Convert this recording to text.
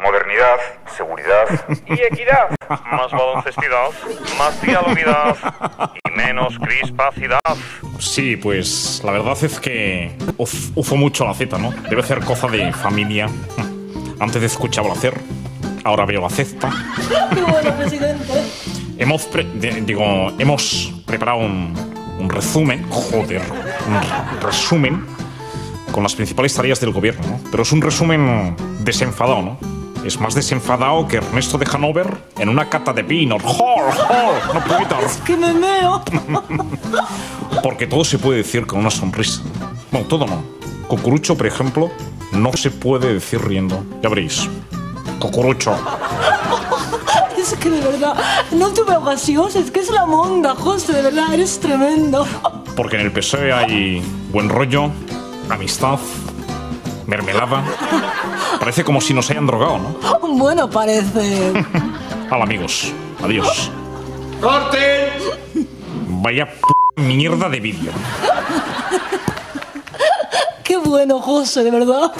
modernidad, seguridad y equidad. Más baloncestidad, más dialoguidad y menos crispacidad. Sí, pues la verdad es que ufo mucho la Z, ¿no? Debe ser cosa de familia. Antes escuchaba la CER, ahora veo la Z. Qué bueno, presidente. Hemos preparado un resumen, un resumen con las principales tareas del gobierno, ¿no? Pero es un resumen desenfadado, ¿no? Es más desenfadado que Ernesto de Hanover en una cata de vino. No puedo evitar. Es que me meo. Porque todo se puede decir con una sonrisa. Bueno, todo no. Cucurucho, por ejemplo, no se puede decir riendo. Ya veréis. Cucurucho. Es que de verdad, no tuve ocasión, es que es la monda, José, de verdad, eres tremendo. Porque en el PSOE hay buen rollo, amistad, mermelada. Parece como si nos hayan drogado, ¿no? Bueno, parece. Hola, amigos. Adiós. ¡Corten! Vaya mierda de vídeo. Qué bueno, José, de verdad.